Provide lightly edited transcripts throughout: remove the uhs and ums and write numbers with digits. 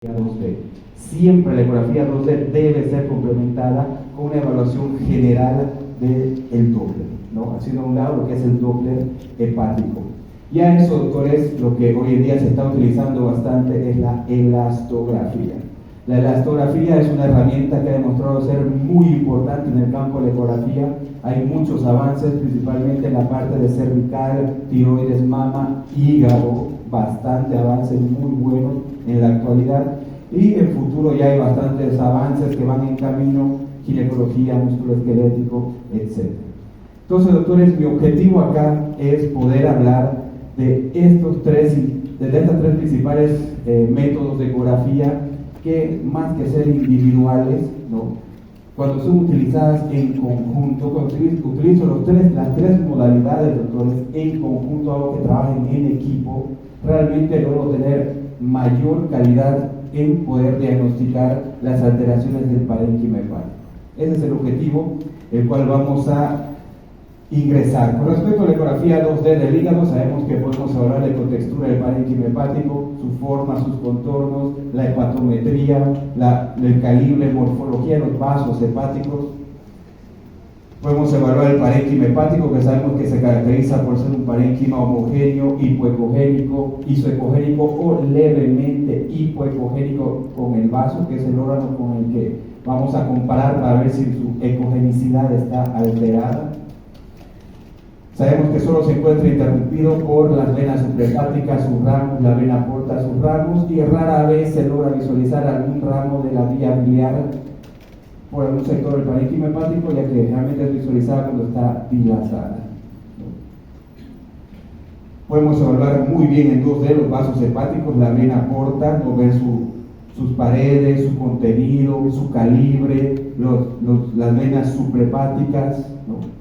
2D. Siempre la ecografía 2D debe ser complementada con una evaluación general del Doppler, ¿no? Haciendo a un lado lo que es el Doppler hepático. Ya eso, doctores, lo que hoy en día se está utilizando bastante es la elastografía. La elastografía es una herramienta que ha demostrado ser muy importante en el campo de la ecografía. Hay muchos avances, principalmente en la parte de cervical, tiroides, mama, hígado, bastante avances muy buenos en la actualidad. Y en futuro ya hay bastantes avances que van en camino, ginecología, músculo esquelético, etc. Entonces, doctores, mi objetivo acá es poder hablar de estas tres principales métodos de ecografía que, más que ser individuales, ¿no? Cuando son utilizadas en conjunto, cuando utilizo las tres modalidades, doctores, en conjunto, hago que trabajen en equipo, realmente logro tener mayor calidad en poder diagnosticar las alteraciones del parénquima hepático. Ese es el objetivo, el cual vamos a ingresar. Con respecto a la ecografía 2D del hígado, sabemos que podemos hablar de contextura del parénquima hepático, su forma, sus contornos, la hepatometría, el calibre, morfología de los vasos hepáticos. Podemos evaluar el parénquima hepático, que sabemos que se caracteriza por ser un parénquima homogéneo, hipoecogénico, isoecogénico o levemente hipoecogénico con el vaso, que es el órgano con el que vamos a comparar para ver si su ecogenicidad está alterada. Sabemos que solo se encuentra interrumpido por las venas suprahepáticas, sus ramos, la vena porta, sus ramos, y rara vez se logra visualizar algún ramo de la vía biliar por algún sector del parénquima hepático, ya que realmente es visualizada cuando está dilatada. Podemos evaluar muy bien en 2D los vasos hepáticos, la vena porta, ¿no? Ver sus paredes, su contenido, su calibre, las venas suprahepáticas, ¿no?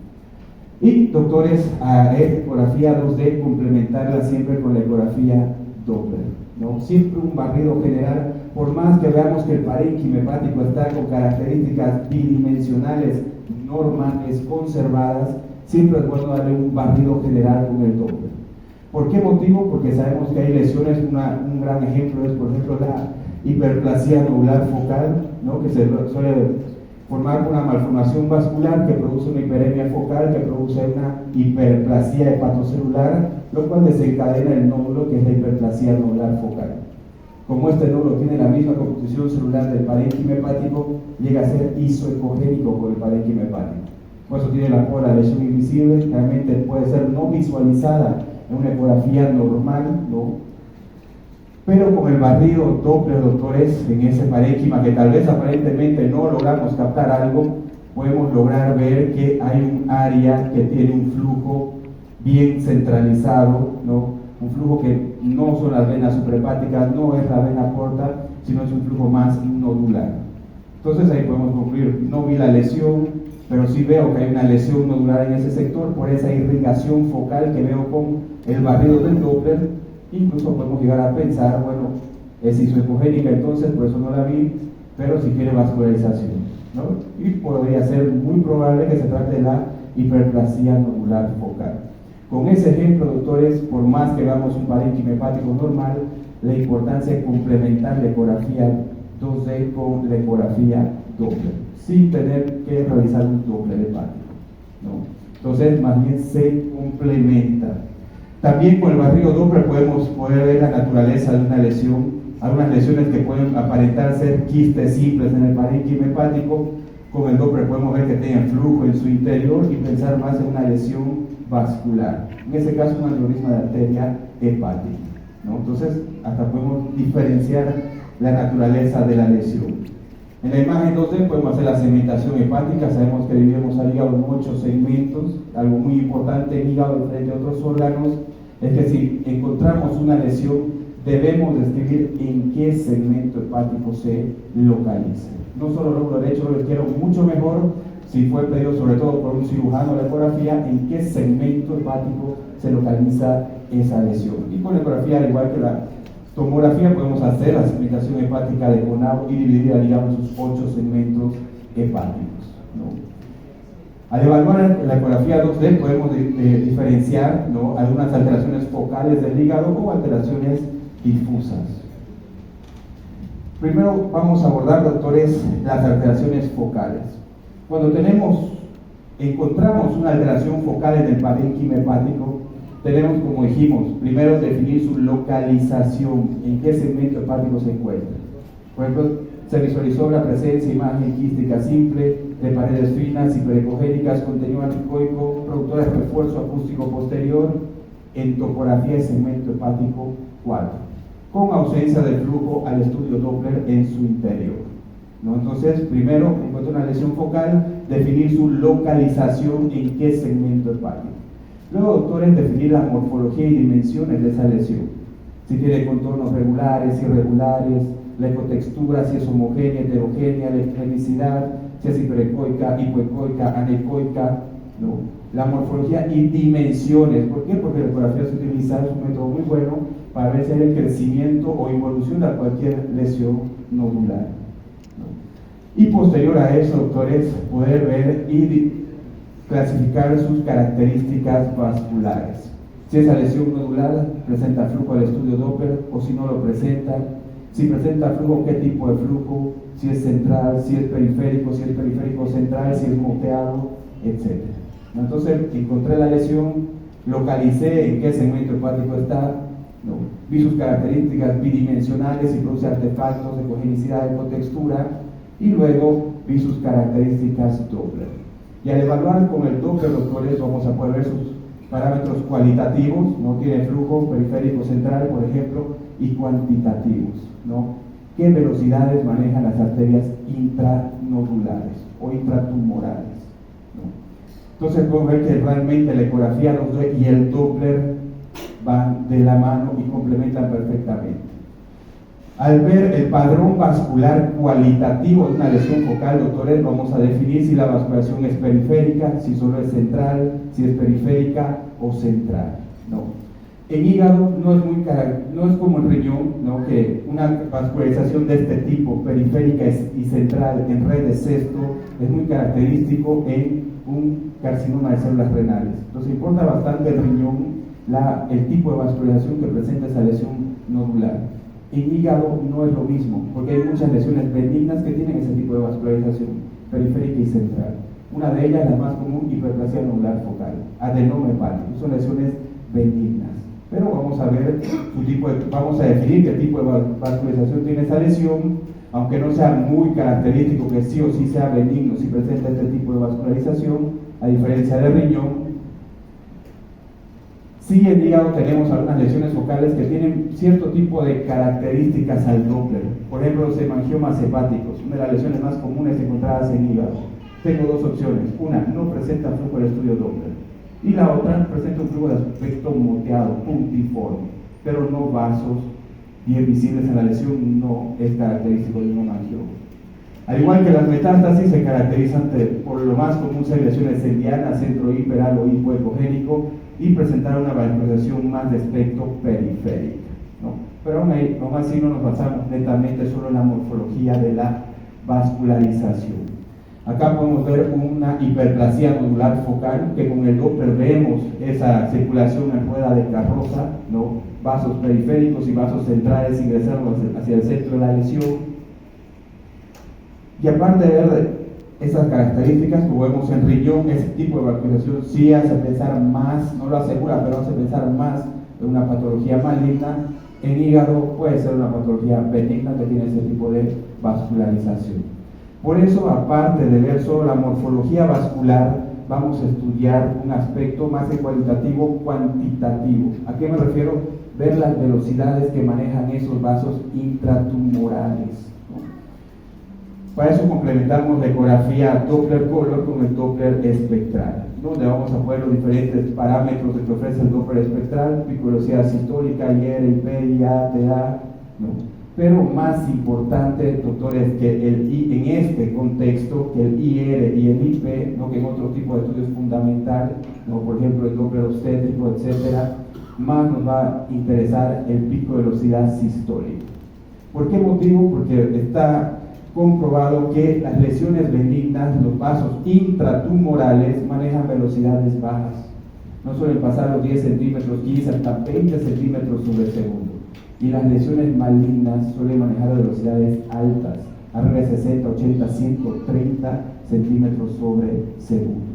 Y, doctores, a ecografía 2D complementarla siempre con la ecografía Doppler, ¿no? Siempre un barrido general, por más que veamos que el parénquima hepático está con características bidimensionales normales, conservadas, siempre es bueno darle un barrido general con el Doppler. ¿Por qué motivo? Porque sabemos que hay lesiones, un gran ejemplo es, por ejemplo, la hiperplasia nodular focal, ¿no? Que se suele formar una malformación vascular que produce una hiperemia focal, que produce una hiperplasia hepatocelular, lo cual desencadena el nódulo, que es la hiperplasia nodular focal. Como este nódulo tiene la misma composición celular del parénquima hepático, llega a ser isoecogénico con el parénquima hepático. Por eso tiene la lesión invisible, realmente puede ser no visualizada en una ecografía normal, ¿no? Pero con el barrido Doppler, doctores, en ese parénquima que tal vez aparentemente no logramos captar algo, podemos lograr ver que hay un área que tiene un flujo bien centralizado, ¿no? Un flujo que no son las venas suprahepáticas, no es la vena porta, sino es un flujo más nodular. Entonces ahí podemos concluir, no vi la lesión, pero sí veo que hay una lesión nodular en ese sector por esa irrigación focal que veo con el barrido del Doppler. Incluso podemos llegar a pensar, bueno, es isoecogénica, entonces por eso no la vi, pero si tiene vascularización, ¿no? Y podría ser muy probable que se trate de la hiperplasia nodular focal. Con ese ejemplo, doctores, por más que veamos un parénquima hepático normal, la importancia de complementar la ecografía 2D con la ecografía Doppler, sin tener que realizar un Doppler hepático, ¿no? Entonces, más bien se complementa. También con el barrido Doppler podemos poder ver la naturaleza de una lesión, algunas lesiones que pueden aparentar ser quistes simples en el parénquima hepático. Con el Doppler podemos ver que tienen flujo en su interior y pensar más en una lesión vascular, en ese caso un aneurisma de arteria hepática, ¿no? Entonces hasta podemos diferenciar la naturaleza de la lesión. En la imagen 2D podemos hacer la segmentación hepática. Sabemos que dividimos al hígado en 8 segmentos. Algo muy importante en hígado frente a otros órganos es que si encontramos una lesión, debemos describir en qué segmento hepático se localiza. No solo lóbulo derecho, lo quiero mucho mejor, si fue pedido sobre todo por un cirujano de la ecografía, en qué segmento hepático se localiza esa lesión. Y con la ecografía, al igual que la tomografía, podemos hacer la segmentación hepática de CONAO y dividir, digamos, sus 8 segmentos hepáticos, ¿no? Al evaluar la ecografía 2D podemos diferenciar, ¿no?, algunas alteraciones focales del hígado o alteraciones difusas. Primero vamos a abordar, doctores, las alteraciones focales. Cuando encontramos una alteración focal en el parénquima hepático, tenemos, como dijimos, primero definir su localización, en qué segmento hepático se encuentra. Por ejemplo, se visualizó la presencia de imagen quística simple, de paredes finas, hiperecogénicas, contenido anticoico, productora de refuerzo acústico posterior, en topografía de segmento hepático 4, con ausencia de flujo al estudio Doppler en su interior, ¿no? Entonces, primero, encuentra una lesión focal, definir su localización en qué segmento hepático. Luego, doctores, definir la morfología y dimensiones de esa lesión. Si tiene contornos regulares, irregulares, la ecotextura, si es homogénea, heterogénea, la ecogenicidad, si es hiperecoica, hipoecoica, anecoica, ¿no? La morfología y dimensiones. ¿Por qué? Porque la ecografía se utiliza, es un método muy bueno para ver si hay el crecimiento o evolución de cualquier lesión nodular, ¿no? Y posterior a eso, doctores, poder ver y clasificar sus características vasculares. Si esa lesión nodular presenta flujo al estudio Doppler o si no lo presenta. Si presenta flujo, qué tipo de flujo, si es central, si es periférico central, si es moteado, etc. Entonces, encontré la lesión, localicé en qué segmento hepático está, ¿no? Vi sus características bidimensionales, si produce artefactos de cogenicidad, de cotextura, y luego vi sus características Doppler. Y al evaluar con el Doppler, doctores, vamos a poder ver sus parámetros cualitativos, no tiene flujo periférico central, por ejemplo, y cuantitativos, ¿no? ¿Qué velocidades manejan las arterias intranodulares o intratumorales, ¿no? Entonces podemos ver que realmente la ecografía y el Doppler van de la mano y complementan perfectamente. Al ver el padrón vascular cualitativo de una lesión focal, doctores, vamos a definir si la vasculación es periférica, si solo es central, si es periférica o central, ¿no? En hígado no es como en riñón, ¿no? Que una vascularización de este tipo, periférica y central en red de cesto, es muy característico en un carcinoma de células renales. Entonces importa bastante el riñón, el tipo de vascularización que presenta esa lesión nodular. En hígado no es lo mismo, porque hay muchas lesiones benignas que tienen ese tipo de vascularización, periférica y central. Una de ellas, la más común, hiperplasia nodular focal, adenoma hepático, son lesiones benignas. Pero vamos a ver vamos a definir qué tipo de vascularización tiene esa lesión, aunque no sea muy característico que sí o sí sea benigno si presenta este tipo de vascularización, a diferencia del riñón. Sí, en hígado tenemos algunas lesiones focales que tienen cierto tipo de características al Doppler. Por ejemplo, los hemangiomas hepáticos, una de las lesiones más comunes encontradas en hígado. Tengo dos opciones. Una, no presenta flujo del estudio Doppler. Y la otra, presenta un flujo de aspecto moteado, puntiforme, pero no vasos bien visibles en la lesión, no es característico de un hemangioma. Al igual que las metástasis, se caracterizan por lo más común ser lesiones centrianas, centro hiperal o hipoecogénico, y presentar una vascularización más de aspecto periférica, ¿no? Pero aún así no nos basamos netamente solo en la morfología de la vascularización. Acá podemos ver una hiperplasia nodular focal, que con el Doppler vemos esa circulación en rueda de carroza, ¿no? Vasos periféricos y vasos centrales ingresando hacia el centro de la lesión. Y aparte de ver esas características, como vemos en riñón, ese tipo de vascularización sí hace pensar más, no lo asegura, pero hace pensar más en una patología maligna. En hígado puede ser una patología benigna que tiene ese tipo de vascularización. Por eso, aparte de ver solo la morfología vascular, vamos a estudiar un aspecto más cualitativo, cuantitativo. ¿A qué me refiero? Ver las velocidades que manejan esos vasos intratumorales. Para eso complementamos la ecografía Doppler color con el Doppler espectral, donde vamos a poner los diferentes parámetros que ofrece el Doppler espectral, pico de velocidad sistólica, IR, IP, IA, TA, ¿no? Pero más importante, doctores, que en este contexto, que el IR y el IP, ¿no? Que en otro tipo de estudios fundamental, ¿no? Por ejemplo el Doppler obstétrico, etcétera, más nos va a interesar el pico de velocidad sistólica. ¿Por qué motivo? Porque está comprobado que las lesiones benignas, los vasos intratumorales, manejan velocidades bajas. No suelen pasar los 10 centímetros, 15 hasta 20 centímetros sobre segundo. Y las lesiones malignas suelen manejar velocidades altas, arriba de 60, 80, 130 centímetros sobre segundo.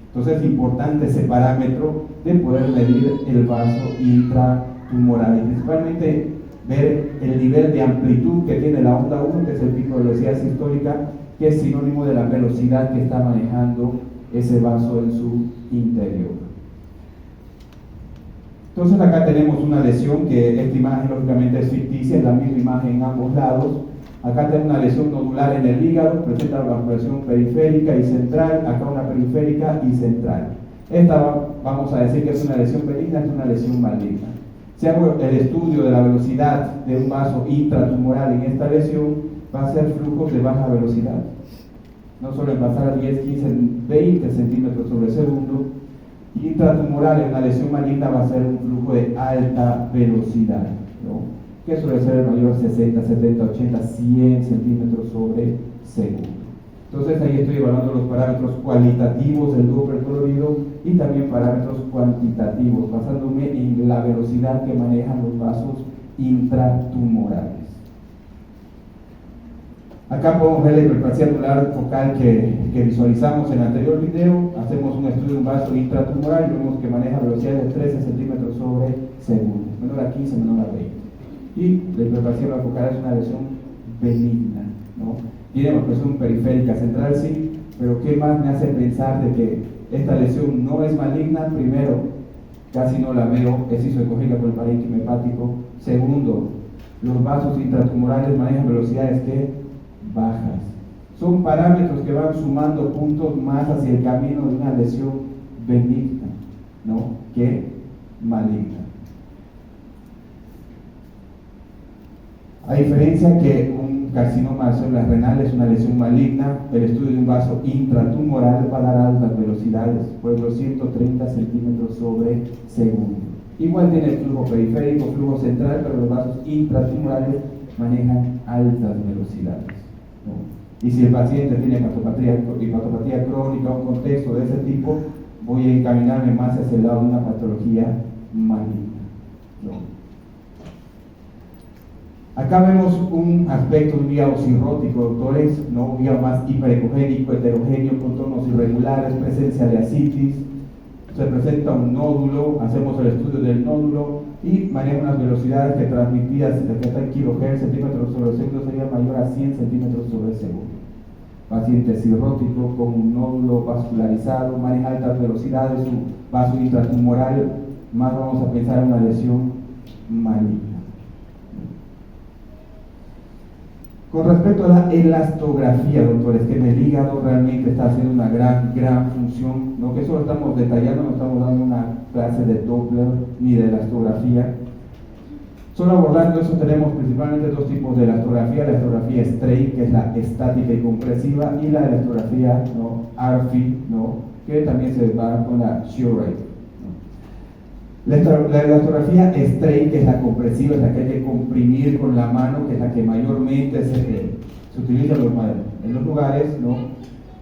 Entonces es importante ese parámetro de poder medir el vaso intratumoral y principalmente ver el nivel de amplitud que tiene la onda 1, que es el pico de velocidad sistólica, que es sinónimo de la velocidad que está manejando ese vaso en su interior. Entonces acá tenemos una lesión que esta imagen lógicamente es ficticia, es la misma imagen en ambos lados. Acá tenemos una lesión nodular en el hígado, presenta una vascularización periférica y central, acá una periférica y central. Esta vamos a decir que es una lesión benigna, es una lesión maligna. Si hago el estudio de la velocidad de un vaso intratumoral en esta lesión, va a ser flujos de baja velocidad. No solo en pasar a 10, 15, 20 centímetros sobre segundo. Intratumoral en una lesión maligna va a ser un flujo de alta velocidad, ¿no? Que suele ser el mayor 60, 70, 80, 100 centímetros sobre segundo. Entonces ahí estoy evaluando los parámetros cualitativos del Doppler colorido y también parámetros cuantitativos, basándome en la velocidad que manejan los vasos intratumorales. Acá podemos ver la hiperplasia anular focal que visualizamos en el anterior video. Hacemos un estudio de un vaso intratumoral y vemos que maneja velocidades de 13 centímetros sobre segundo, menor a 15, menor a 20. Y la hiperplasia anular focal es una lesión benigna, ¿no? Tiene una presión periférica central, sí, pero ¿qué más me hace pensar de que esta lesión no es maligna? Primero, casi no la veo, es isoecogénica por el parénquima hepático. Segundo, los vasos intratumorales manejan velocidades que bajas. Son parámetros que van sumando puntos más hacia el camino de una lesión benigna, ¿no?, que maligna. A diferencia que un carcinoma de células renales es una lesión maligna, el estudio de un vaso intratumoral va a dar altas velocidades, por ejemplo 130 centímetros sobre segundo. Igual tiene flujo periférico, flujo central, pero los vasos intratumorales manejan altas velocidades, ¿no? Y si el paciente tiene hepatopatía crónica o un contexto de ese tipo, voy a encaminarme más hacia el lado de una patología maligna, ¿no? Acá vemos un aspecto de un hígado cirrótico, doctores, ¿no? Un hígado más hiperecogénico, heterogéneo, con tonos irregulares, presencia de ascitis. Se presenta un nódulo, hacemos el estudio del nódulo y maneja unas velocidades que transmitidas que está en kilohertz, centímetros sobre segundo, sería mayor a 100 centímetros sobre segundo. Paciente cirrótico con un nódulo vascularizado, maneja altas velocidades, su vaso intratumoral, más vamos a pensar en una lesión maligna. Con respecto a la elastografía, doctores, que en el hígado realmente está haciendo una gran función, no que solo estamos detallando, no estamos dando una clase de Doppler ni de elastografía. Solo abordando eso tenemos principalmente dos tipos de elastografía: la elastografía Strain, que es la estática y compresiva, y la elastografía, ¿no?, ARFI, ¿no?, que también se va con la shear rate. La elastografía Strain, que es la compresiva, es la que hay que comprimir con la mano, que es la que mayormente se utiliza en los lugares, ¿no?,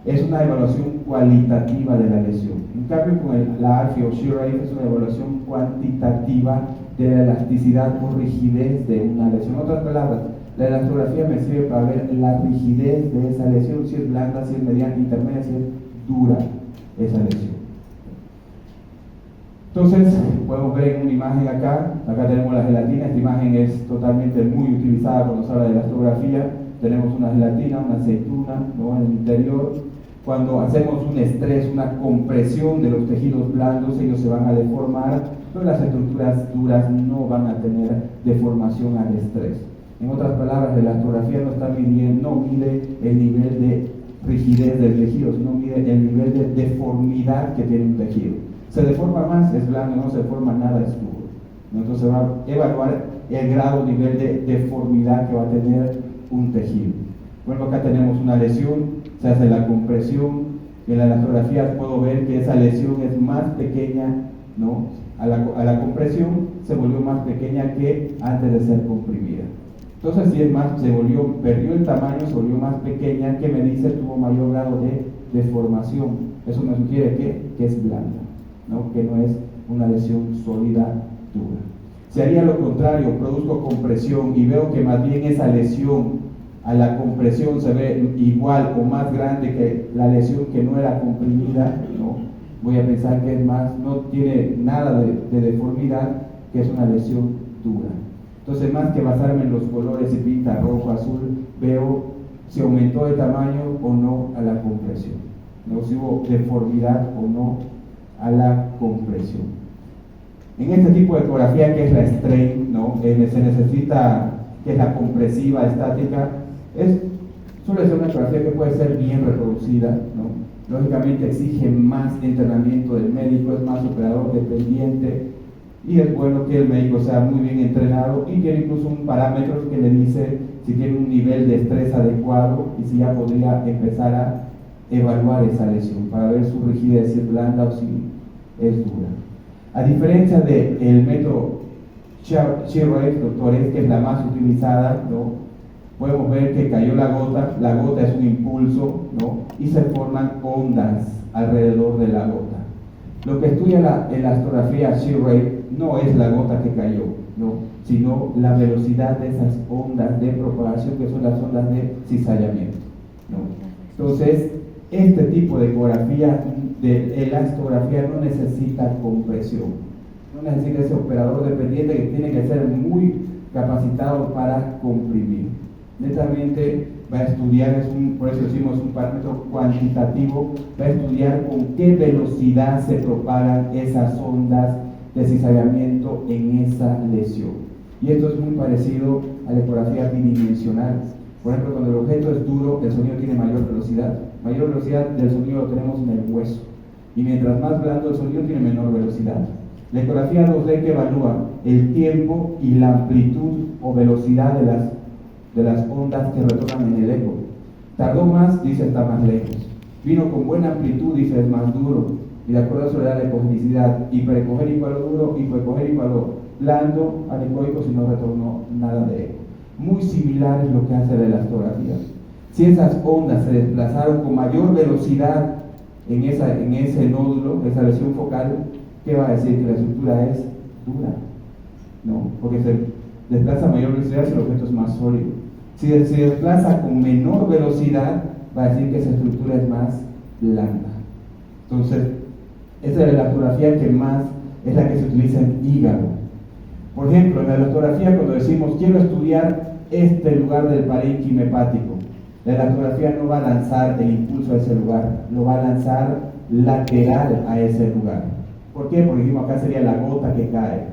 es una evaluación cualitativa de la lesión. En cambio, con la ARFI o shear rate es una evaluación cuantitativa de la elasticidad o rigidez de una lesión. En otras palabras, la elastografía me sirve para ver la rigidez de esa lesión, si es blanda, si es mediana, intermedia, si es dura esa lesión. Entonces, podemos ver en una imagen acá tenemos la gelatina. Esta imagen es totalmente muy utilizada cuando se habla de elastografía. Tenemos una gelatina, una aceituna, ¿no?, en el interior. Cuando hacemos un estrés, una compresión de los tejidos blandos, ellos se van a deformar, pero las estructuras duras no van a tener deformación al estrés. En otras palabras, la elastografía no mide el nivel de rigidez del tejido, sino mide el nivel de deformidad que tiene un tejido. Se deforma más, es blando; no se deforma nada, es duro. Entonces se va a evaluar el grado, nivel de deformidad que va a tener un tejido. Bueno, acá tenemos una lesión, se hace la compresión. En la elastografía puedo ver que esa lesión es más pequeña, ¿no? A la compresión se volvió más pequeña que antes de ser comprimida. Entonces, si es más, perdió el tamaño, se volvió más pequeña, que me dice tuvo mayor grado de deformación. Eso me sugiere que es blanda, ¿no?, que no es una lesión sólida dura. Si haría lo contrario, produzco compresión y veo que más bien esa lesión a la compresión se ve igual o más grande que la lesión que no era comprimida, ¿no? Voy a pensar que es más, no tiene nada de deformidad, que es una lesión dura. Entonces, más que basarme en los colores y pinta rojo, azul, veo si aumentó de tamaño o no a la compresión, ¿no? Si hubo deformidad o no a la compresión. En este tipo de ecografía, que es la strain, ¿no? Se necesita, que es la compresiva estática, suele ser una ecografía que puede ser bien reproducida, ¿no? Lógicamente exige más entrenamiento del médico, es más operador dependiente, y es bueno que el médico sea muy bien entrenado y tiene incluso un parámetro que le dice si tiene un nivel de estrés adecuado y si ya podría empezar a evaluar esa lesión para ver su rigidez, si es blanda o si es dura. A diferencia del método Shear-Rave, doctores, que es la más utilizada, ¿no? Podemos ver que cayó la gota es un impulso, ¿no? Y se forman ondas alrededor de la gota. Lo que estudia la elastografía Shear-Rave no es la gota que cayó, ¿no? Sino la velocidad de esas ondas de propagación, que son las ondas de cizallamiento, ¿no? Entonces, este tipo de ecografía, de elastografía, no necesita compresión, no necesita ese operador dependiente que tiene que ser muy capacitado para comprimir. Netamente va a estudiar, por eso decimos un parámetro cuantitativo, va a estudiar con qué velocidad se propagan esas ondas de cizallamiento en esa lesión. Y esto es muy parecido a la ecografía bidimensional. Por ejemplo, cuando el objeto es duro, el sonido tiene mayor velocidad. Mayor velocidad del sonido lo tenemos en el hueso. Y mientras más blando el sonido, tiene menor velocidad. La ecografía 2D, que evalúa el tiempo y la amplitud o velocidad de las ondas que retornan en el eco. Tardó más, dice está más lejos. Vino con buena amplitud, dice es más duro. Y de acuerdo a eso le da la ecogenicidad. Hiperecogénico a lo duro, hipoecogénico a lo blando, anecoico si no retornó nada de eco. Muy similar es lo que hace la elastografía. Si esas ondas se desplazaron con mayor velocidad en ese nódulo, esa lesión focal, ¿qué va a decir? Que la estructura es dura, ¿no? Porque se desplaza a mayor velocidad si el objeto es más sólido. Si se desplaza con menor velocidad, va a decir que esa estructura es más blanda. Entonces, esa es la elastografía que más es la que se utiliza en hígado. Por ejemplo, en la elastografía, cuando decimos quiero estudiar este lugar del parénquima hepático, la elastografía no va a lanzar el impulso a ese lugar, lo va a lanzar lateral a ese lugar. ¿Por qué? Porque dijimos acá sería la gota que cae.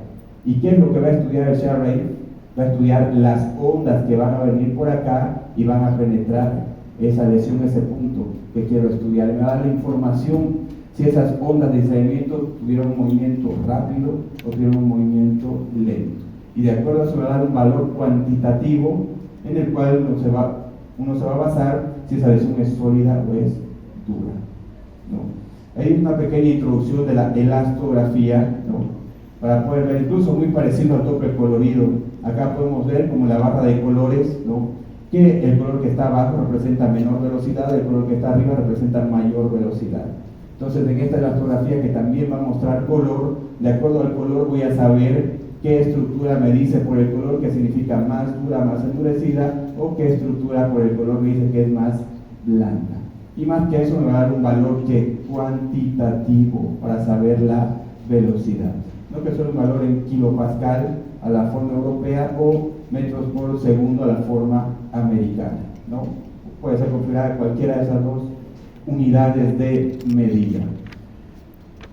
¿Y qué es lo que va a estudiar el Shear-Rave? Va a estudiar las ondas que van a venir por acá y van a penetrar esa lesión, ese punto que quiero estudiar. Me va a dar la información si esas ondas de cizallamiento tuvieron un movimiento rápido o tuvieron un movimiento lento. Y de acuerdo a eso me va a dar un valor cuantitativo en el cual uno se va a basar si esa lesión es sólida o es dura, ¿no? Hay una pequeña introducción de la elastografía, ¿no? Para poder ver, incluso muy parecido al Doppler colorido. Acá podemos ver como la barra de colores, ¿no? Que el color que está abajo representa menor velocidad, el color que está arriba representa mayor velocidad. Entonces, en esta elastografía, que también va a mostrar color, de acuerdo al color voy a saber qué estructura me dice por el color que significa más dura, más endurecida, o qué estructura por el color me dice que es más blanda. Y más que eso me va a dar un valor cuantitativo para saber la velocidad. No que sea un valor en kilopascal a la forma europea o metros por segundo a la forma americana, ¿no? Puede ser configurada cualquiera de esas dos unidades de medida.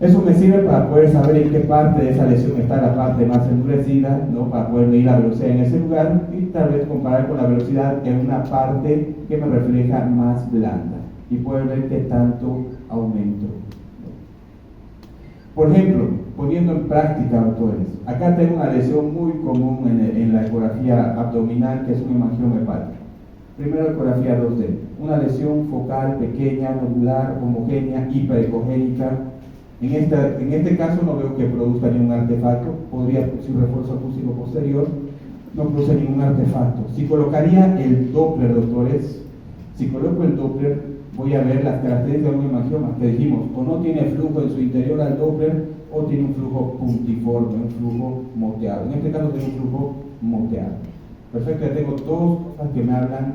Eso me sirve para poder saber en qué parte de esa lesión está la parte más endurecida, ¿no? Para poder medir la velocidad en ese lugar y tal vez comparar con la velocidad en una parte que me refleja más blanda y poder ver qué tanto aumento. Por ejemplo, poniendo en práctica, autores, acá tengo una lesión muy común en la ecografía abdominal, que es un hemangioma hepático. Primero, ecografía 2D, una lesión focal pequeña, nodular, homogénea, hiperecogénica. En este caso no veo que produzca ningún artefacto, podría producir refuerzo acústico posterior, no produce ningún artefacto. Si colocaría el Doppler, doctores, si coloco el Doppler, voy a ver las características de un hemangioma que dijimos, o no tiene flujo en su interior al Doppler, o tiene un flujo puntiforme, un flujo moteado. En este caso tiene un flujo moteado. Perfecto, ya tengo dos cosas que me hablan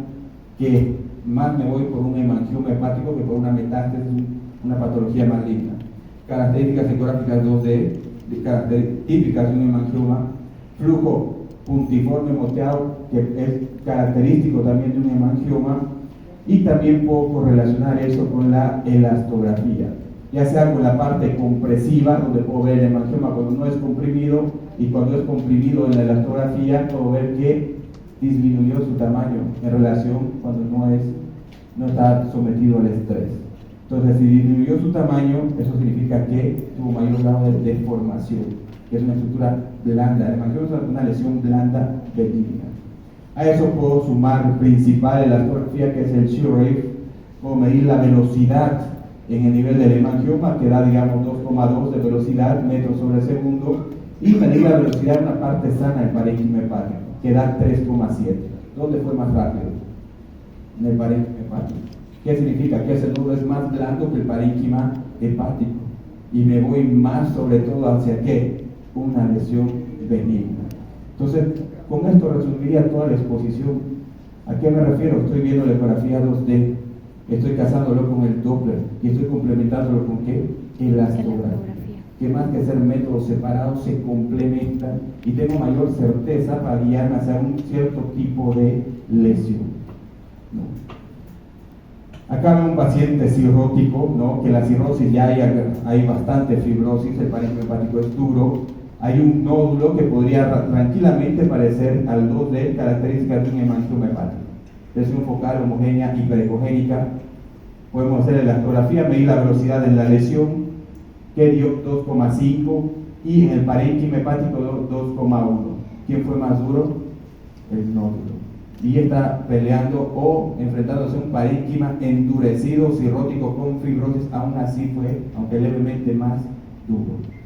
que más me voy por un hemangioma hepático que por una metástasis, una patología maligna. Características ecográficas 2D, típicas de un hemangioma, flujo puntiforme moteado, que es característico también de un hemangioma, y también puedo correlacionar eso con la elastografía, ya sea con la parte compresiva, donde puedo ver el hemangioma cuando no es comprimido, y cuando es comprimido en la elastografía puedo ver que disminuyó su tamaño en relación cuando no está sometido al estrés. Entonces, si disminuyó su tamaño, eso significa que tuvo mayor grado de deformación, que es una estructura blanda. El hemangioma es una lesión blanda benigna. A eso puedo sumar principal elastografía, que es el shear rate. Puedo medir la velocidad en el nivel del hemangioma, que da, digamos, 2,2 de velocidad, metros sobre segundo, y medir la velocidad en una parte sana del parénquima hepático, que da 3,7. ¿Dónde fue más rápido? En el parénquima hepático. ¿Qué significa? Que ese nudo es más blando que el parénquima hepático, y me voy más sobre todo hacia ¿qué? Una lesión benigna. Entonces, con esto resumiría toda la exposición. ¿A qué me refiero? Estoy viendo la ecografía 2D, estoy casándolo con el Doppler y estoy complementándolo con ¿qué? Elastografía. Que más que ser métodos separados se complementan y tengo mayor certeza para guiarme hacia un cierto tipo de lesión, ¿no? Acá veo un paciente cirrótico, ¿no? Que la cirrosis ya hay bastante fibrosis, el parénquima hepático es duro, hay un nódulo que podría tranquilamente parecer al 2D, características de un hemangioma hepático. Lesión focal homogénea hiperecogénica. Podemos hacer la elastografía, medir la velocidad de la lesión, que dio 2,5, y en el parénquima hepático 2,1. ¿Quién fue más duro? El nódulo. Y está peleando o enfrentándose a un parénquima endurecido, cirrótico con fibrosis, aún así fue, aunque levemente, más duro.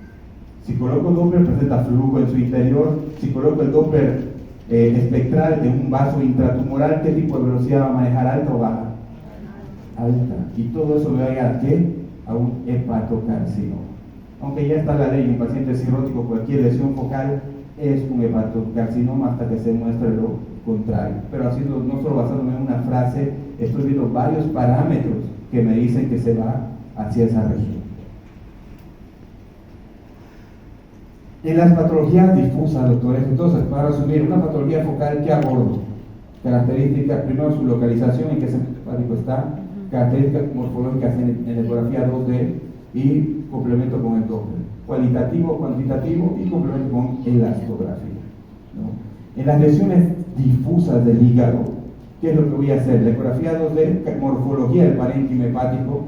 Si coloco el Doppler, presenta flujo en su interior. Si coloco el Doppler espectral en un vaso intratumoral, ¿qué tipo de velocidad va a manejar? ¿Alta o baja? Alta. Y todo eso me va a llegar ¿a qué? A un hepatocarcinoma. Aunque ya está la ley, en un paciente cirrótico cualquier lesión focal es un hepatocarcinoma hasta que se muestre lo contrario. Pero así no solo basándome en una frase, estoy viendo varios parámetros que me dicen que se va hacia esa región. En las patologías difusas, doctores, entonces, para resumir, una patología focal que abordo, características, primero su localización, en qué centro hepático está, características morfológicas en la ecografía 2D y complemento con el Doppler, cualitativo, cuantitativo y complemento con elastografía, ¿no? En las lesiones difusas del hígado, ¿qué es lo que voy a hacer? La ecografía 2D, morfología del parénquima hepático,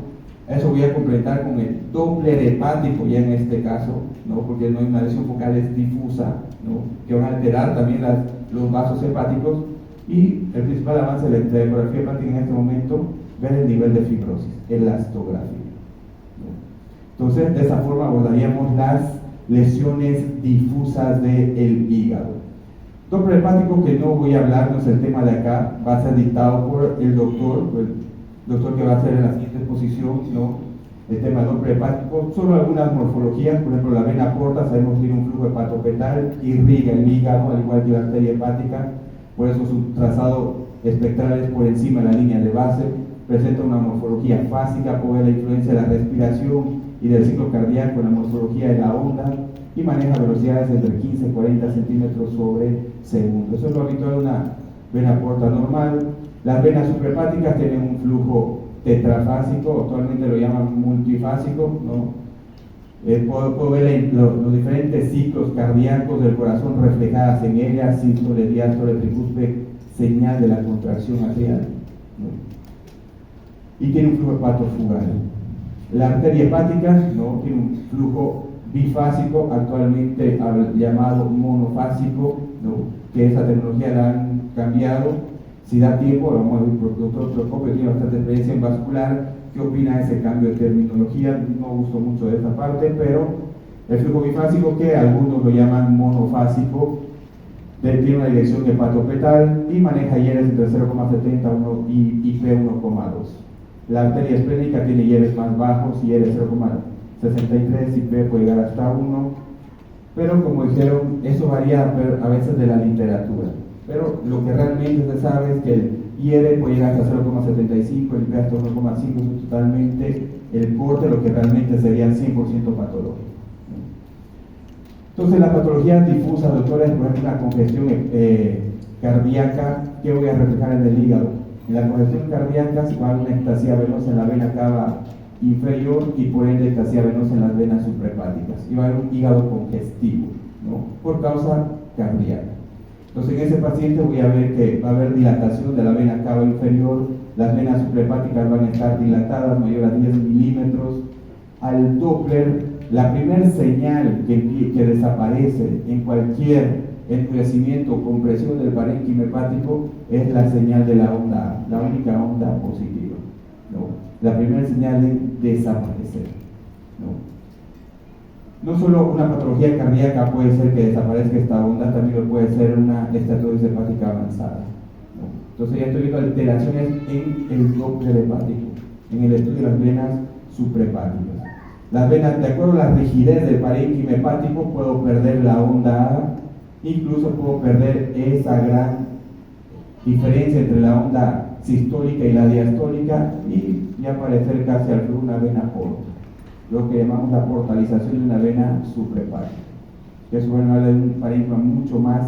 eso voy a completar con el Doppler hepático ya en este caso, ¿no? Porque no hay una lesión focal, es difusa, ¿no? Que van a alterar también los vasos hepáticos, y el principal avance de la ecografía hepática en este momento, ver el nivel de fibrosis, elastografía, ¿no? Entonces, de esa forma abordaríamos las lesiones difusas del hígado. Doppler hepático, que no voy a hablar, no es el tema de acá, va a ser dictado por el doctor que va a hacer en la siguiente exposición, ¿no? El tema del Doppler hepático, solo algunas morfologías, por ejemplo la vena porta, sabemos que tiene un flujo hepatopetal, irriga el hígado, al igual que la arteria hepática, por eso su trazado espectral es por encima de la línea de base, presenta una morfología fásica, puede ver la influencia de la respiración y del ciclo cardíaco en la morfología de la onda, y maneja velocidades entre 15 y 40 centímetros sobre segundo. Eso es lo habitual de una vena porta normal. Las venas suprahepáticas tienen un flujo tetrafásico, actualmente lo llaman multifásico, ¿no? Puedo ver los diferentes ciclos cardíacos del corazón reflejadas en ellas, sístole, diástole, tricúspide, señal de la contracción arterial, ¿no? Y tiene un flujo hepatofugal. La arteria hepática, ¿no? Tiene un flujo bifásico, actualmente llamado monofásico, ¿no? Que esa tecnología la han cambiado. Si da tiempo, vamos a ver, el doctor Procopio tiene bastante experiencia en vascular. ¿Qué opina de ese cambio de terminología? No gusto mucho de esta parte, pero el flujo bifásico, que algunos lo llaman monofásico, tiene una dirección hepatopetal y maneja IRs entre 0,70 y P1,2. La arteria esplénica tiene IRs más bajos, IR 63 y P puede llegar hasta 1, pero como dijeron, eso varía a veces de la literatura, pero lo que realmente se sabe es que el IR puede llegar hasta 0,75, el P hasta 1,5, es totalmente el corte, lo que realmente sería 100% patológico. Entonces la patología difusa, doctores, por ejemplo, una congestión cardíaca, que voy a reflejar en el hígado. En la congestión cardíaca se va a una ectasia venosa en la vena cava inferior y por ende ectasia venosa en las venas suprahepáticas. Y va a haber un hígado congestivo, ¿no? Por causa cardíaca. Entonces en ese paciente voy a ver que va a haber dilatación de la vena cava inferior, las venas suprahepáticas van a estar dilatadas, mayor a 10 milímetros. Al Doppler, la primera señal que desaparece en cualquier endurecimiento o compresión del parénquima hepático es la señal de la onda A, la única onda positiva, ¿no? La primera señal de desaparecer, ¿no? No solo una patología cardíaca puede ser que desaparezca esta onda, también puede ser una estatosis hepática avanzada, ¿no? Entonces ya estoy viendo alteraciones en el Doppler hepático, en el estudio de las venas suprahepáticas. Las venas, de acuerdo a la rigidez del parénquima hepático, puedo perder la onda A, incluso puedo perder esa gran diferencia entre la onda sistólica y la diastólica y aparecer casi al final una vena porta, lo que llamamos la portalización de una vena suprahepática, que es un parénquima mucho más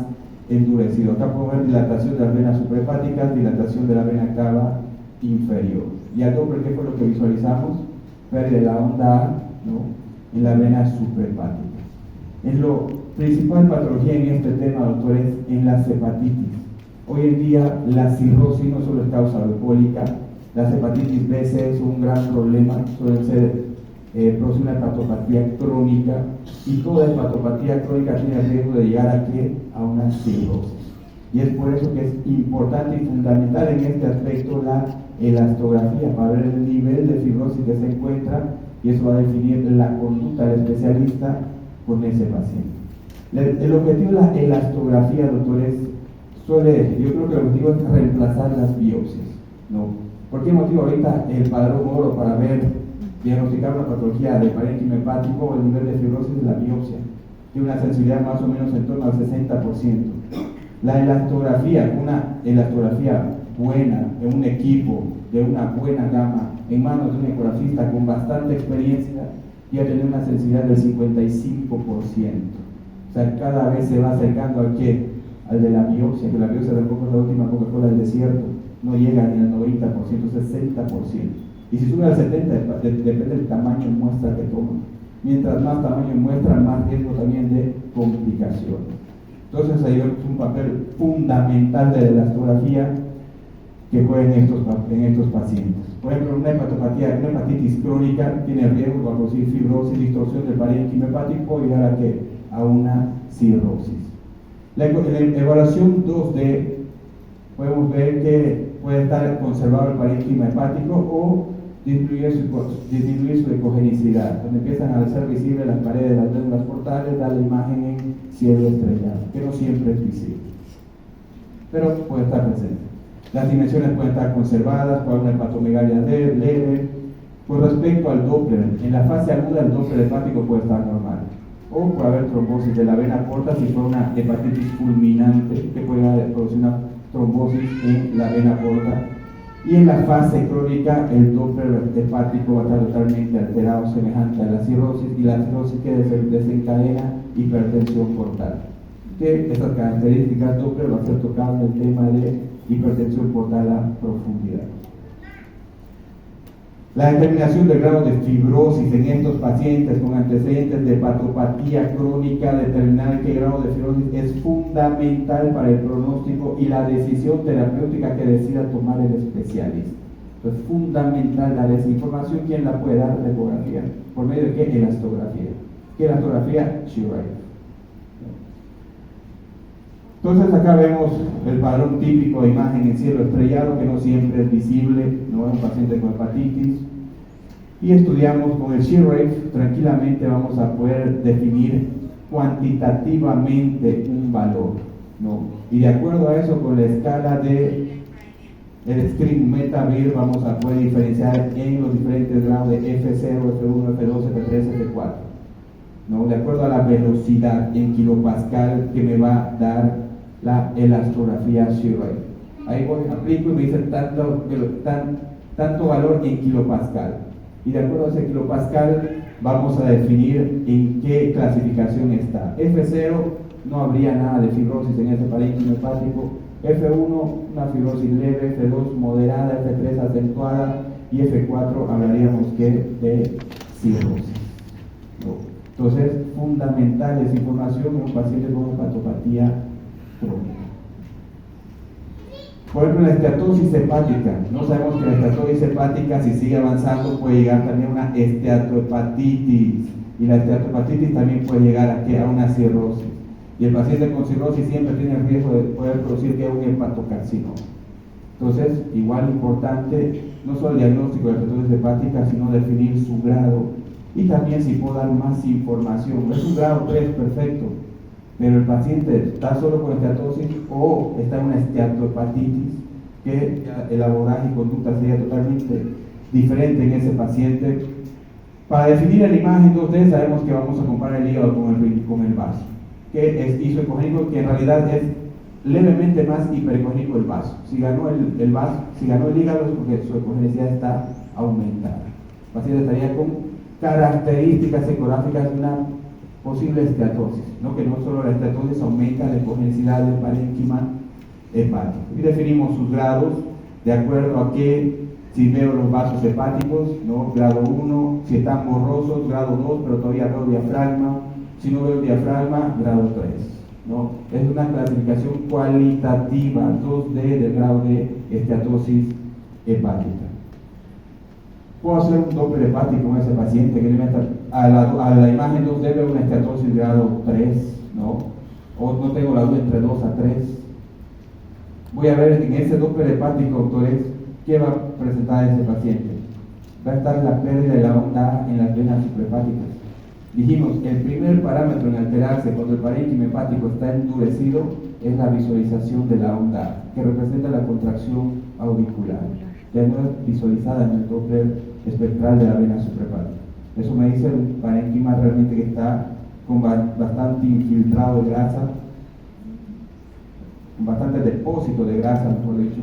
endurecido. Acá podemos ver dilatación de las venas suprahepáticas, dilatación de la vena cava inferior. Y al Doppler, ¿qué fue lo que visualizamos? Pérdida de la onda A, ¿no?, en la vena suprahepática. Es lo principal patología en este tema, doctores, en las hepatitis. Hoy en día la cirrosis no solo es causa alcohólica, las hepatitis B, C son un gran problema, suelen ser produce una hepatopatía crónica, y toda hepatopatía crónica tiene el riesgo de llegar a una cirrosis. Y es por eso que es importante y fundamental en este aspecto la elastografía, para ver el nivel de fibrosis que se encuentra, y eso va a definir la conducta del especialista con ese paciente. El objetivo de la elastografía, doctores, yo creo que el objetivo es reemplazar las biopsias, ¿no? ¿Por qué motivo ahorita el padrón oro para diagnosticar una patología de parénquima hepático o el nivel de fibrosis de la biopsia? Tiene una sensibilidad más o menos en torno al 60%. La elastografía, una elastografía buena, en un equipo de una buena gama, en manos de un ecografista con bastante experiencia, ya tiene una sensibilidad del 55%. O sea, cada vez se va acercando al de la biopsia, que la biopsia tampoco es la última Coca-Cola del desierto, no llega ni al 90%, 60%. Y si sube al 70%, depende del tamaño de muestra que toma. Mientras más tamaño de muestra, más riesgo también de complicaciones. Entonces ahí vemos un papel fundamental de la elastografía que juega en estos pacientes. Por ejemplo, una hepatitis crónica tiene riesgo de producir fibrosis, distorsión del parénquima hepático y llegar a una cirrosis. La evaluación 2D, podemos ver que puede estar conservado el parénquima hepático o disminuir su ecogenicidad, donde empiezan a ser visibles las paredes de las glándulas portales, da la imagen en cielo estrellado, que no siempre es visible, pero puede estar presente. Las dimensiones pueden estar conservadas, puede haber una hepatomegalia leve. Con respecto al Doppler, en la fase aguda el Doppler hepático puede estar normal, o puede haber trombosis de la vena porta si fuera una hepatitis fulminante, que puede producir una trombosis en la vena porta. Y en la fase crónica el Doppler hepático va a estar totalmente alterado, semejante a la cirrosis, y la cirrosis que desencadena hipertensión portal. Que estas características Doppler va a ser tocado en el tema de hipertensión portal a profundidad. La determinación del grado de fibrosis en estos pacientes con antecedentes de hepatopatía crónica, determinar qué grado de fibrosis es fundamental para el pronóstico y la decisión terapéutica que decida tomar el especialista. Es fundamental dar esa información. ¿Quién la puede dar? La ecografía. ¿Por medio de qué? Elastografía. ¿Qué elastografía? Shearer. Entonces acá vemos el padrón típico de imagen en cielo estrellado, que no siempre es visible, no es un paciente con hepatitis. Y estudiamos con el Shearer, tranquilamente vamos a poder definir cuantitativamente un valor, ¿no? Y de acuerdo a eso, con la escala de el screen Metavir vamos a poder diferenciar en los diferentes grados de F0, F1, F2, F3, F4, ¿no? De acuerdo a la velocidad en kilopascal que me va a dar la elastografía shear rate. Ahí voy, aplico y me dice tanto valor en kilopascal. Y de acuerdo a ese kilopascal vamos a definir en qué clasificación está. F0 no habría nada de fibrosis en ese parénquima hepático. F1 una fibrosis leve, F2 moderada, F3 acentuada y F4 hablaríamos que de cirrosis, ¿no? Entonces, fundamental esa información en un paciente con hepatopatía crónica. Por ejemplo, la esteatosis hepática. No sabemos que la esteatosis hepática, si sigue avanzando, puede llegar también a una esteatohepatitis. Y la esteatohepatitis también puede llegar a una cirrosis. Y el paciente con cirrosis siempre tiene el riesgo de poder producir que un hepatocarcinoma. Entonces, igual importante, no solo el diagnóstico de la esteatosis hepática, sino definir su grado. Y también si puedo dar más información. Es un grado 3, perfecto. Pero el paciente está solo con esteatosis o está en una esteatohepatitis, que el abordaje y conducta sería totalmente diferente en ese paciente. Para definir la imagen 2D sabemos que vamos a comparar el hígado con el vaso, que es isoecogénico, que en realidad es levemente más hiperecogénico el vaso. Si ganó el vaso, si ganó el hígado es porque su ecogenicidad está aumentada. El paciente estaría con características ecográficas de una posible esteatosis, ¿no? Que no solo la esteatosis aumenta la ecogenicidad del parénquima hepático. Y definimos sus grados de acuerdo a que, si veo los vasos hepáticos, ¿no? Grado 1, si están borrosos, grado 2, pero todavía veo diafragma. Si no veo diafragma, grado 3, ¿no? Es una clasificación cualitativa 2D del grado de esteatosis hepática. Puedo hacer un Doppler hepático con ese paciente que a la imagen 2D veo una esteatosis grado 3, ¿no? O no tengo la duda entre 2 a 3. Voy a ver en ese Doppler hepático, doctores, ¿qué va a presentar ese paciente? Va a estar la pérdida de la onda A en las venas suprahepáticas. Dijimos, el primer parámetro en alterarse cuando el parénquima hepático está endurecido es la visualización de la onda A, que representa la contracción auricular. Ya no es visualizada en el Doppler espectral de la vena suprahepática. Eso me dice el parénquima realmente que está con bastante infiltrado de grasa, con bastante depósito de grasa, mejor dicho.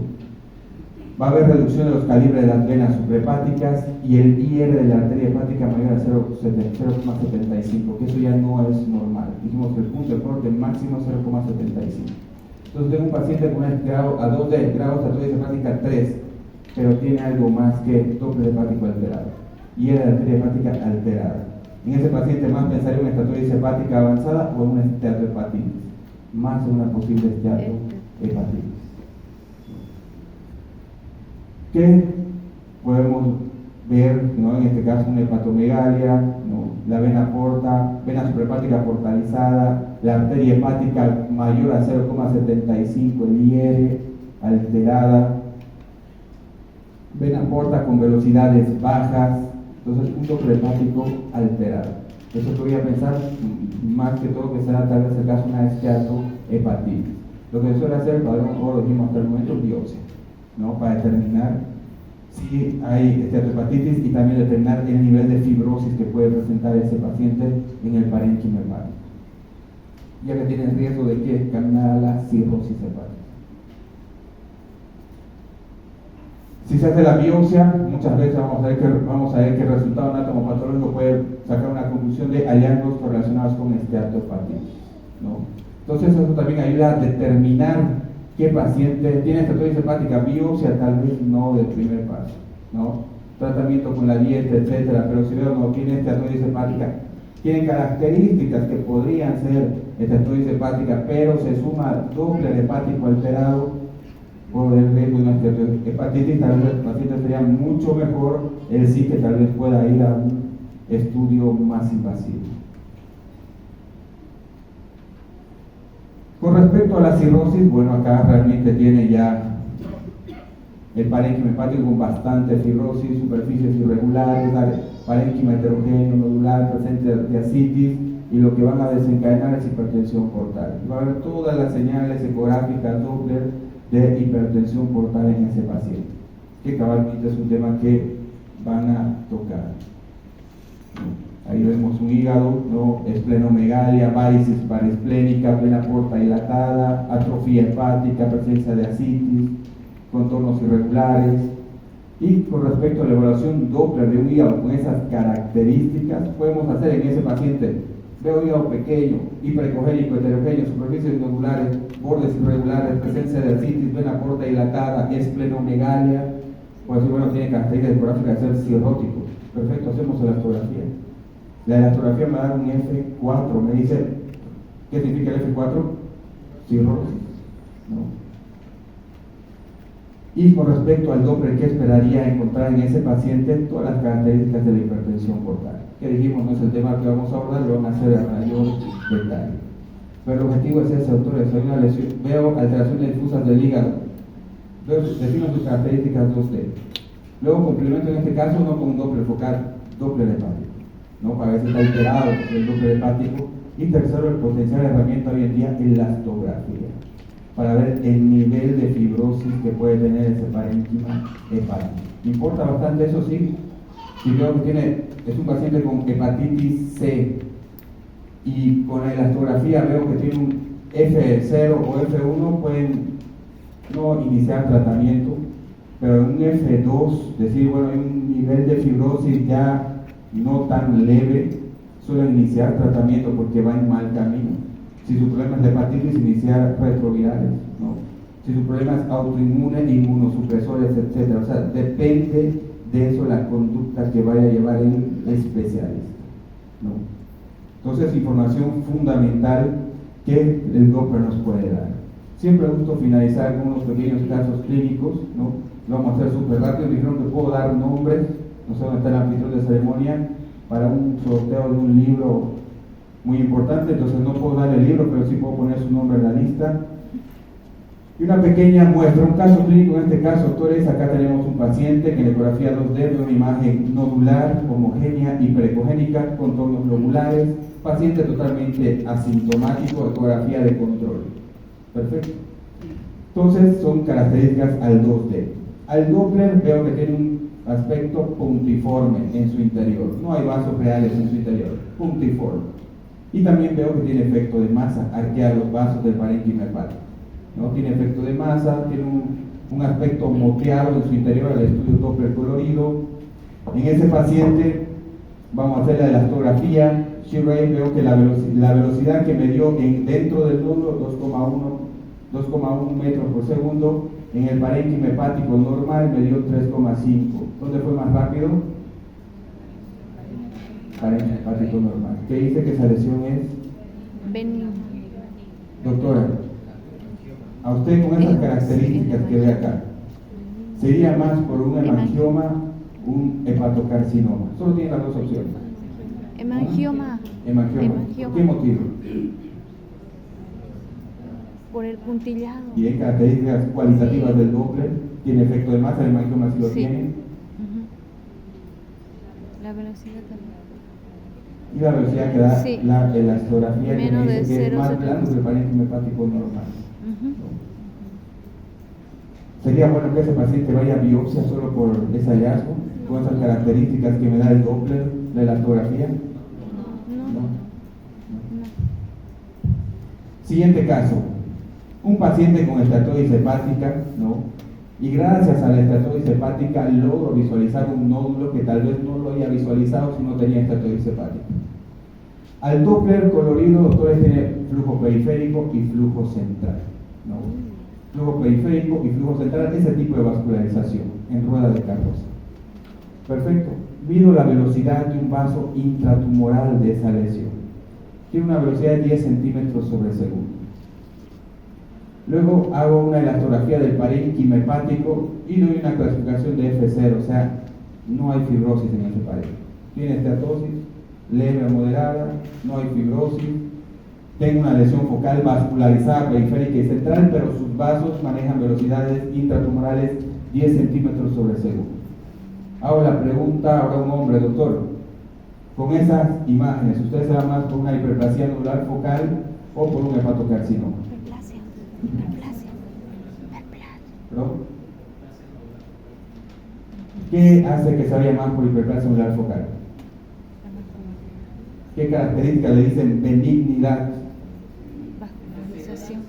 Va a haber reducción de los calibres de las venas suprahepáticas y el IR de la arteria hepática mayor a 0,75, que eso ya no es normal. Dijimos que el punto de corte máximo es 0,75. Entonces tengo un paciente con un grado a 2 de grado de esteatosis hepática 3, pero tiene algo más que Doppler hepático alterado, IR de la arteria hepática alterada. En ese paciente más pensaría en una esteatosis hepática avanzada o en una esteatohepatitis, más en una posible esteatohepatitis. ¿Qué podemos ver, ¿no? En este caso una hepatomegalia, ¿no? La vena porta, vena suprahepática portalizada, la arteria hepática mayor a 0,75, el IR alterada, vena porta con velocidades bajas, entonces un Doppler hepático alterado. Eso podría pensar más que todo que será tal vez el caso de una esteatohepatitis. Lo que suele hacer, para lo dijimos hasta el momento, biopsia, ¿no? Para determinar si hay esteatohepatitis y también determinar el nivel de fibrosis que puede presentar ese paciente en el parénquima hepático, ya que tiene el riesgo de que camine a la cirrosis hepática. Si se hace la biopsia, muchas veces vamos a ver que el resultado anatomopatológico puede sacar una conclusión de hallazgos correlacionados con esteatohepatitis, ¿no? Entonces eso también ayuda a determinar qué paciente tiene esteatosis hepática. Biopsia tal vez no del primer paso, ¿no? Tratamiento con la dieta, etcétera, pero si veo no tiene esteatosis hepática, tiene características que podrían ser esteatosis hepática, pero se suma Doppler hepático alterado por el riesgo de una esteatohepatitis, tal vez el paciente sería mucho mejor el sí que tal vez pueda ir a un estudio más invasivo. Con respecto a la cirrosis, bueno, acá realmente tiene ya el parénquima hepático con bastante fibrosis, superficies irregulares, parénquima heterogéneo, nodular, presente de ascitis, y lo que van a desencadenar es hipertensión portal. Va a haber todas las señales ecográficas, Doppler, de hipertensión portal en ese paciente, que cabalmente es un tema que van a tocar. Ahí vemos un hígado, ¿no? Esplenomegalia, varices paraesplénica, vena porta dilatada, atrofia hepática, presencia de ascitis, contornos irregulares. Y con respecto a la evaluación Doppler de un hígado con esas características, podemos hacer en ese paciente, veo hígado pequeño, hiperecogénico, heterogéneo, superficies nodulares, bordes irregulares, presencia de ascitis, vena porta dilatada, esplenomegalia, pues decir, bueno, tiene características discográficas de ser cirrótico. Perfecto, hacemos elastografía. La elastografía me da un F4, me dice, ¿qué significa el F4? Cirrosis, ¿no? Y con respecto al Doppler, ¿qué esperaría encontrar en ese paciente? Todas las características de la hipertensión portal. Que dijimos, no es el tema que vamos a abordar, lo van a hacer a mayor detalle. Pero el objetivo es ese, doctores, hay una lesión, veo alteraciones difusas del hígado, defino sus características 2D. Luego complemento en este caso no con un Doppler focal, Doppler hepático, ¿no? Para ver si está alterado el Doppler hepático. Y tercero, el potencial herramienta hoy en día, elastografía, para ver el nivel de fibrosis que puede tener ese parénquima hepático. Me importa bastante eso, sí. Si veo que es un paciente con hepatitis C y con la elastografía veo que tiene un F0 o F1, pueden no iniciar tratamiento, pero en un F2, decir, bueno, hay un nivel de fibrosis ya no tan leve, suelen iniciar tratamiento porque va en mal camino. Si su problema es la hepatitis, iniciar retrovirales, ¿no? Si su problema es autoinmune, inmunosupresores, etc. O sea, depende de eso la conducta que vaya a llevar el especialista, ¿no? Entonces, información fundamental que el Doppler nos puede dar. Siempre me gusta finalizar con unos pequeños casos clínicos, ¿no? Lo vamos a hacer súper rápido. Me dijeron que puedo dar nombres, no sé dónde está el anfitrión de ceremonia, para un sorteo de un libro muy importante, entonces no puedo dar el libro, pero sí puedo poner su nombre en la lista. Y una pequeña muestra, un caso clínico en este caso, doctores, acá tenemos un paciente que en ecografía 2D ve una imagen nodular, homogénea, hiperecogénica, contornos lobulares, paciente totalmente asintomático, ecografía de control. Perfecto. Entonces son características al 2D. Al Doppler veo que tiene un aspecto puntiforme en su interior, no hay vasos reales en su interior, puntiforme. Y también veo que tiene efecto de masa, arquea los vasos del parénquima hepático, ¿no? Tiene efecto de masa, tiene un aspecto moteado en su interior, el estudio Doppler colorido. En ese paciente vamos a hacer la elastografía. Shirley, veo que la velocidad que me dio dentro del nódulo, 2,1 metros por segundo. En el parénquima hepático normal me dio 3,5. ¿Dónde fue más rápido? Parénquima hepático normal. ¿Qué dice que esa lesión es? Benigno. Doctora, a usted con esas características que ve acá, ¿sería más por un hemangioma, un hepatocarcinoma? Solo tiene las dos opciones. Hemangioma. Hemangioma. ¿Por qué motivo? Por el puntillado. Bien, características cualitativas del Doppler, tiene efecto de masa, el hemangioma sí lo tiene. La velocidad también. Y la velocidad que da Sí. la elastografía, que Menos me dice de que es más 0,70. blando que el parénquima hepático normal. Sería bueno que ese paciente vaya a biopsia solo por ese hallazgo, con esas características que me da el Doppler, la elastografía. No. Siguiente caso, un paciente con estatosis hepática, ¿no? Y gracias a la estatosis hepática logro visualizar un nódulo que tal vez no lo había visualizado si no tenía estatosis hepática. Al Doppler colorido, doctores, tiene flujo periférico y flujo central, ¿no? Flujo periférico y flujo central, ese tipo de vascularización en rueda de carroza. Perfecto. Mido la velocidad de un vaso intratumoral de esa lesión. Tiene una velocidad de 10 centímetros sobre segundo. Luego hago una elastografía del parénquima hepático y doy una clasificación de F0, o sea, no hay fibrosis en ese parénquima. Tiene estatosis leve o moderada, no hay fibrosis. Tengo una lesión focal vascularizada, periférica y central, pero sus vasos manejan velocidades intratumorales 10 centímetros sobre segundo. Hago la pregunta ahora a un hombre, doctor, con esas imágenes, ¿usted se va más por una hiperplasia nodular focal o por un hepatocarcinoma? Hiperplasia. ¿Perdón? ¿Qué hace que se vaya más por hiperplasia anular focal? ¿Qué características le dicen benignidad? Vascularización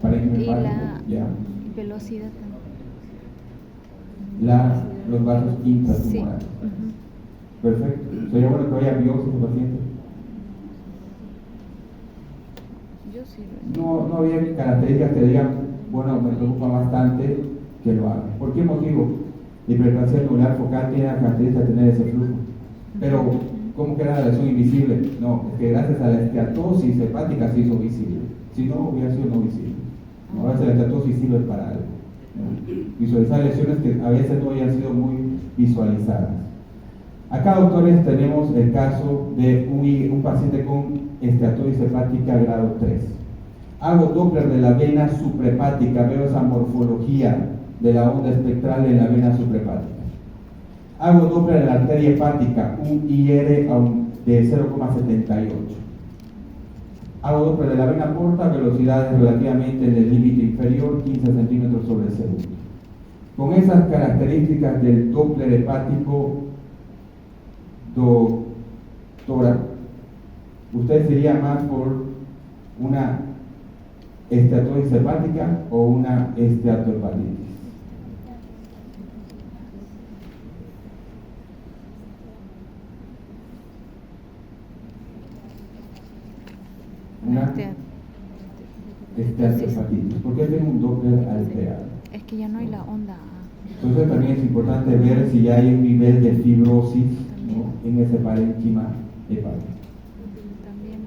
Parénquima y hepático, la ya. velocidad también. Los vasos Sí. intratumorales. Perfecto. ¿Sería bueno que vaya a biopsia su paciente? Yo sí. No había características que digan, bueno, me preocupa bastante que lo haga. ¿Por qué motivo? La hiperplasia anular focal tiene la característica de tener ese flujo. Pero, ¿cómo queda la lesión invisible? No, es que gracias a la esteatosis hepática se hizo visible. Si no, hubiera sido no visible. No, a veces la esteatosis sirve para algo, ¿no? Visualizar lesiones que a veces no hayan sido muy visualizadas. Acá, doctores, tenemos el caso de un paciente con esteatosis hepática grado 3. Hago Doppler de la vena suprahepática, veo esa morfología de la onda espectral en la vena suprahepática. Hago Doppler de la arteria hepática, un IR de 0,78. Hago Doppler de la vena porta, velocidades relativamente en el límite inferior, 15 centímetros sobre segundo. Con esas características del Doppler hepático, doctora, ¿usted sería más por una esteatosis hepática o una esteatohepatitis? Una esteatohepatitis. ¿Por qué tengo un Doppler alterado? Es que ya no hay la onda. Entonces también es importante ver si ya hay un nivel de fibrosis, ¿no?, en ese parénquima hepático. También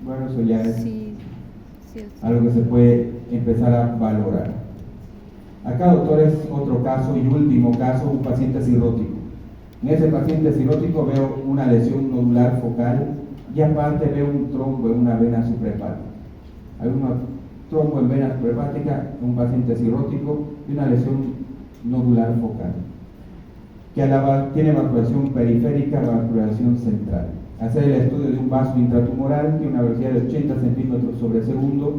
Bueno, eso ya es sí. algo que se puede empezar a valorar. Acá, doctores, otro caso y último caso, un paciente cirrótico. En ese paciente cirrótico veo una lesión nodular focal y aparte veo un trombo en una vena suprahepática. Hay un trombo en vena suprahepática, un paciente cirrótico y una lesión nodular focal, que tiene vascularización periférica, vascularización central. Hacer el estudio de un vaso intratumoral de una velocidad de 80 centímetros sobre segundo.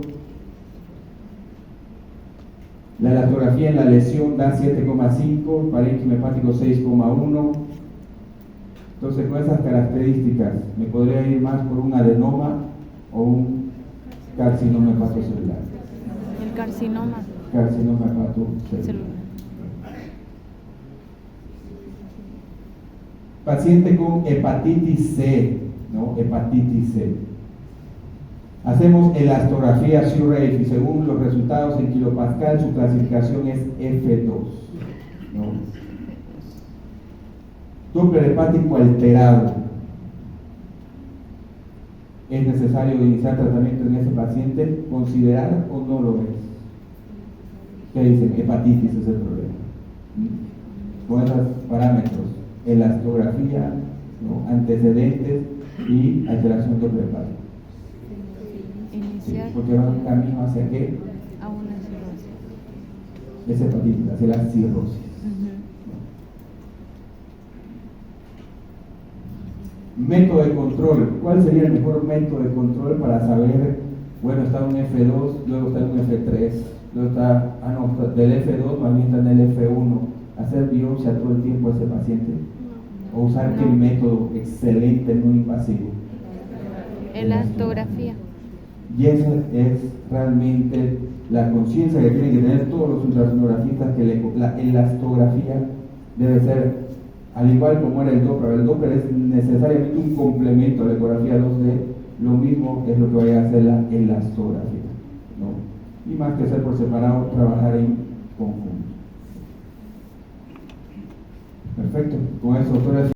La elastografía en la lesión da 7,5, parénquima hepático 6,1. Entonces, con esas características, me podría ir más por un adenoma o un carcinoma hepatocelular. El carcinoma Carcinoma hepatocelular. celular. Paciente con hepatitis C, ¿no? Hepatitis C. Hacemos elastografía Surrey y según los resultados en kilopascal, su clasificación es F2, ¿no? Doppler hepático alterado. ¿Es necesario iniciar tratamiento en ese paciente? ¿Considerar o no lo es? ¿Qué dicen? Hepatitis es el problema. Con esos parámetros, elastografía, ¿no?, antecedentes y alteración Doppler hepático. Iniciar Porque va un camino hacia qué? a una cirrosis. Es hepatitis, hacia la cirrosis. Método de control. ¿Cuál sería el mejor método de control para saber, bueno, está en un F2, luego está en un F3, luego está, del F2 más bien está en el F1? ¿Hacer biopsia todo el tiempo a ese paciente? ¿O usar qué método excelente, no invasivo? Elastografía. Y esa es realmente la conciencia que tienen que tener todos los ultrasonografistas, que la elastografía debe ser, al igual como era el Doppler es necesariamente un complemento a la ecografía 2D, lo mismo es lo que vaya a hacer la elastografía, ¿no? Y más que ser por separado, trabajar en conjunto. Perfecto, con eso, doctores.